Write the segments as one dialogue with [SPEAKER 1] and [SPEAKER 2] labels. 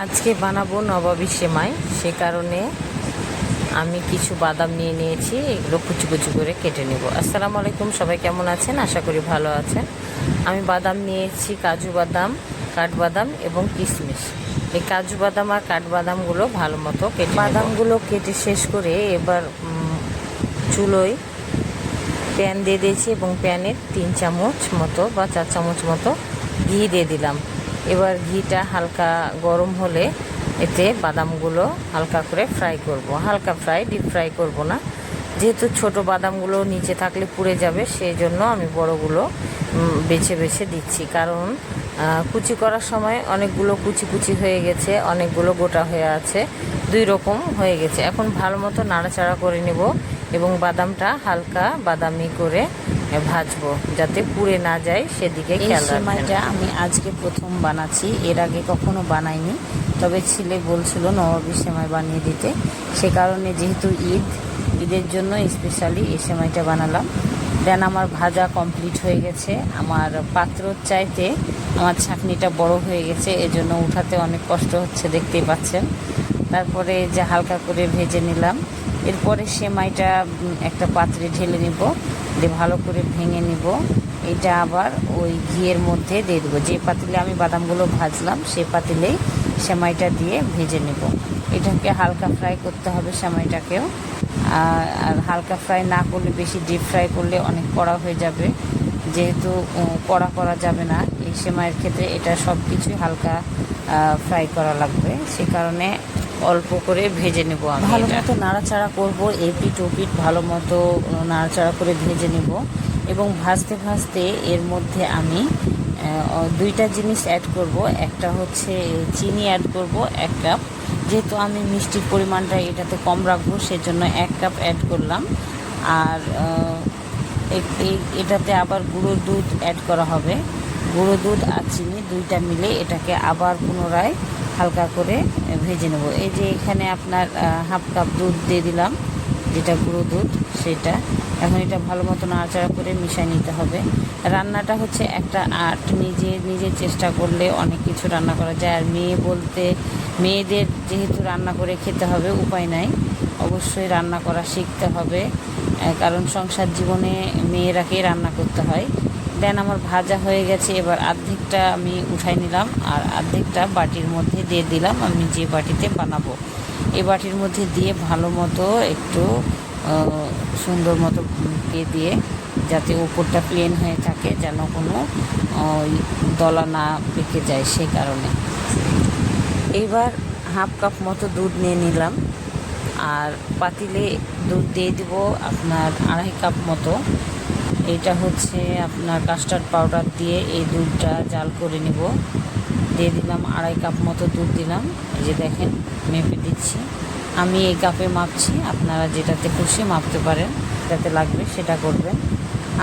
[SPEAKER 1] আজকে বানাবো নবাবী সেমাই, সে কারণে আমি কিছু বাদাম নিয়ে নিয়েছি। এগুলো কুচি কুচি করে কেটে নেব। আসসালামু আলাইকুম, সবাই কেমন আছেন? আশা করি ভালো আছেন। আমি বাদাম নিয়েছি, কাজু বাদাম, কাঠবাদাম এবং কিশমিশ। এই কাজু বাদাম আর কাঠবাদামগুলো ভালো মতো কেটে বাদামগুলো কেটে শেষ করে এবার চুলোয় প্যান দিয়ে দিয়েছি এবং প্যানে 3 চামচ মতো বা 4 চামচ মতো ঘি দিয়ে দিলাম। এবার ঘিটা হালকা গরম হলে এতে বাদামগুলো হালকা করে ফ্রাই করব। হালকা ফ্রাই, ডিপ ফ্রাই করব না, যেহেতু ছোট বাদামগুলো নিচে থাকলে পুড়ে যাবে, সেই জন্য আমি বড়গুলো বেছে বেছে দিচ্ছি। কারণ কুচি করার সময় অনেকগুলো কুচি কুচি হয়ে গেছে, অনেকগুলো গোটা হয়ে আছে, দুই রকম হয়ে গেছে। এখন ভালো মতো নাড়াচাড়া করে নেব এবং বাদামটা হালকা বাদামি করে ভাজবো যাতে পুড়ে না যায়, সেদিকে খেয়াল রাখবেন। সেমাইটা আমি আজকে প্রথম বানাচ্ছি, এর আগে কখনো বানাইনি। তবে ছেলে বলছিল নবাবী সেমাই বানিয়ে দিতে, সে কারণে যেহেতু ঈদের জন্য স্পেশালি এই সেমাইটা বানালাম। দেন আমার ভাজা কমপ্লিট হয়ে গেছে। আমার পাত্রর চাইতে আমার ছাঁকনিটা বড় হয়ে গেছে, এজন্য উঠাতে অনেক কষ্ট হচ্ছে, দেখতেই পাচ্ছেন। তারপরে যে হালকা করে ভেজে নিলাম। এরপরে সেমাইটা একটা পাত্রে ঢেলে নিব, দিয়ে ভালো করে ভেঙে নিব। এটা আবার ওই ঘিয়ের মধ্যে দিয়ে দেবো। যে পাতিলে আমি বাদামগুলো ভাজলাম সেই পাতিলেই সেমাইটা দিয়ে ভেজে নেব। এটাকে হালকা ফ্রাই করতে হবে সেমাইটাকেও। আর হালকা ফ্রাই না করলে, বেশি ডিপ ফ্রাই করলে অনেক কড়া হয়ে যাবে, যেহেতু কড়া করা যাবে না এই সেমাইয়ের ক্ষেত্রে। এটা সব কিছুই হালকা ফ্রাই করা লাগবে, সে কারণে অল্প করে ভেজে নেব। আমি ভালো মতো নাড়াচাড়া করবো, এপিট ওপিট ভালো মতো নাড়াচাড়া করে ভেজে নেব। এবং ভাজতে ভাজতে এর মধ্যে আমি দুইটা জিনিস অ্যাড করব। একটা হচ্ছে চিনি অ্যাড করব 1 কাপ, যেহেতু আমি মিষ্টির পরিমাণটা এটাতে কম রাখবো, সেজন্য 1 কাপ অ্যাড করলাম। আর এটাতে আবার গুঁড়ো দুধ অ্যাড করা হবে। গুঁড়ো দুধ আর চিনি দুইটা মিলে এটাকে আবার পুনরায় হালকা করে ভেজে নেব। এই যে এখানে আপনার 1/2 কাপ দুধ দিয়ে দিলাম, যেটা গুঁড়ো দুধ সেটা। এখন এটা ভালো মতো নাড়াচাড়া করে মিশিয়ে নিতে হবে। রান্নাটা হচ্ছে একটা আর্ট, নিজে চেষ্টা করলে অনেক কিছু রান্না করা যায়। আর মেয়েদের যেহেতু রান্না করে খেতে হবে, উপায় নাই, অবশ্যই রান্না করা শিখতে হবে, কারণ সংসার জীবনে মেয়েরাকেই রান্না করতে হয়। দেন আমার ভাজা হয়ে গেছে, এবার অর্ধেকটা আমি উঠাই নিলাম আর অর্ধেকটা বাটির মধ্যে দিয়ে দিলাম। আমি যে বাটিতে বানাবো এই বাটির মধ্যে দিয়ে ভালো মতো একটু সুন্দর মতো দিয়ে যাতে উপরটা প্লেন হয়ে থাকে, যেন কোনো দলা না পেকে যায়, সেই কারণে। এইবার 1/2 কাপ মতো দুধ নিয়ে নিলাম আর পাতিলে দুধ দিয়ে দিব আপনার 2.5 কাপ মতো। এটা হচ্ছে আপনার কাস্টার্ড পাউডার দিয়ে এই দুধটা জাল করে নিব। দিয়ে দিলাম 2.5 কাপ মতো দুধ দিলাম। এই যে দেখেন, মেপে দিচ্ছি। আমি এই কাপে মাপছি, আপনারা যেটাতে খুশি মাপতে পারেন, যাতে লাগবে সেটা করবেন।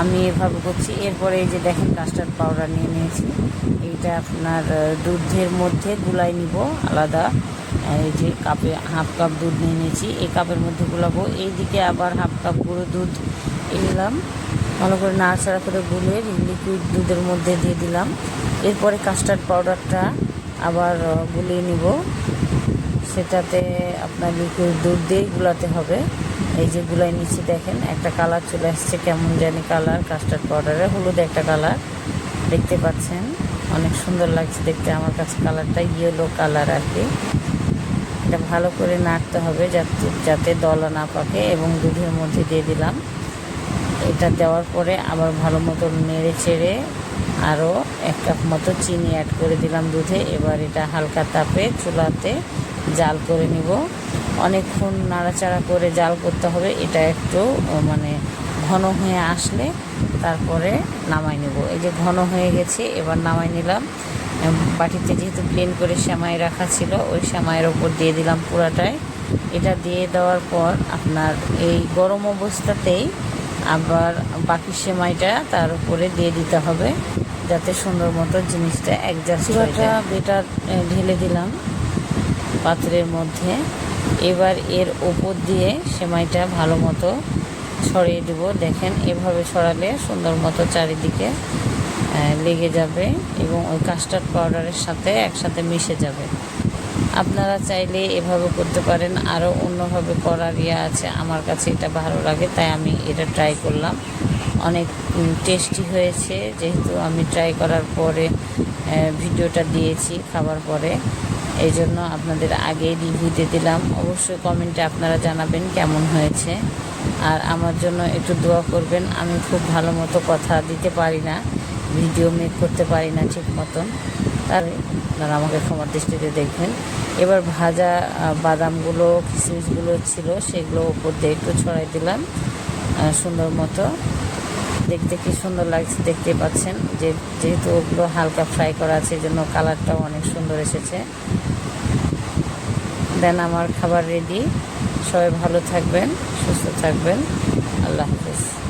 [SPEAKER 1] আমি এভাবে করছি। এরপরে এই যে দেখেন, কাস্টার্ড পাউডার নিয়ে নিয়েছি। এইটা আপনার দুধের মধ্যে গুলাই নিব আলাদা। এই যে কাপে 1/2 কাপ দুধ নিয়ে নিয়েছি, এই কাপের মধ্যে গুলাবো। এইদিকে আবার 1/2 কাপ গুঁড়ো দুধ নিলাম, ভালো করে নাড়াচাড়া করে গুলে লিকুইড দুধের মধ্যে দিয়ে দিলাম। এরপরে কাস্টার্ড পাউডারটা আবার গুলিয়ে নিব, সেটাতে আপনার লিকুইড দুধ দিয়েই গুলাতে হবে। এই যে গুলাই নিচ্ছি, দেখেন একটা কালার চলে আসছে, কেমন জানি কালার, কাস্টার্ড পাউডারের হলুদ একটা কালার, দেখতে পাচ্ছেন, অনেক সুন্দর লাগছে দেখতে আমার কাছে। কালারটা ইয়েলো কালার আর কি। এটা ভালো করে নাড়তে হবে যাতে দলা না পাকে, এবং দুধের মধ্যে দিয়ে দিলাম। এটা দেওয়ার পরে আবার ভালো মতো নেড়ে চেড়ে আরও 1 কাপ মতো চিনি অ্যাড করে দিলাম দুধে। এবার এটা হালকা তাপে চুলাতে জাল করে নিব। অনেকক্ষণ নাড়াচাড়া করে জাল করতে হবে। এটা একটু মানে ঘন হয়ে আসলে তারপরে নামাই নেব। এই যে ঘন হয়ে গেছে, এবার নামাই নিলাম। বাটিতে যেহেতু প্লেন করে সেমাই রাখা ছিল, ওই সেমাইয়ের ওপর দিয়ে দিলাম পুরাটাই। এটা দিয়ে দেওয়ার পর আপনার এই গরম অবস্থাতেই আবার বাকি সেমাইটা তার উপরে দিয়ে দিতে হবে, যাতে সুন্দর মতো জিনিসটা অ্যাডজাস্ট হয়ে যায়। বেটার ঢেলে দিলাম পাত্রের মধ্যে। এবার এর ওপর দিয়ে সেমাইটা ভালো মতো ছড়িয়ে দেব। দেখেন, এভাবে ছড়ালে সুন্দর মতো চারিদিকে লেগে যাবে এবং ওই কাস্টার্ড পাউডারের সাথে একসাথে মিশে যাবে। আপনারা চাইলে এভাবে করতে পারেন, আরও অন্যভাবে করার আছে। আমার কাছে এটা ভালো লাগে তাই আমি এটা ট্রাই করলাম। অনেক টেস্টি হয়েছে, যেহেতু আমি ট্রাই করার পরে ভিডিওটা দিয়েছি খাবার পরে, এই জন্য আপনাদের আগেই রিভিউ দিয়ে দিলাম। অবশ্যই কমেন্টে আপনারা জানাবেন কেমন হয়েছে, আর আমার জন্য একটু দোয়া করবেন। আমি খুব ভালো মতো কথা দিতে পারি না, ভিডিও মেক করতে পারি না ঠিক মতন, তার আপনারা আমাকে ক্ষমার দৃষ্টিতে দেখবেন। এবার ভাজা বাদামগুলো কিশমিশগুলো ছিল সেগুলো উপর দিয়ে একটু ছড়াই দিলাম সুন্দর মতো। দেখতে কি সুন্দর লাগছে দেখতে পাচ্ছেন, যেহেতু ওগুলো হালকা ফ্রাই করা আছে এই জন্য কালারটাও অনেক সুন্দর এসেছে। দেন আমার খাবার রেডি। সবাই ভালো থাকবেন, সুস্থ থাকবেন। আল্লাহ হাফেজ।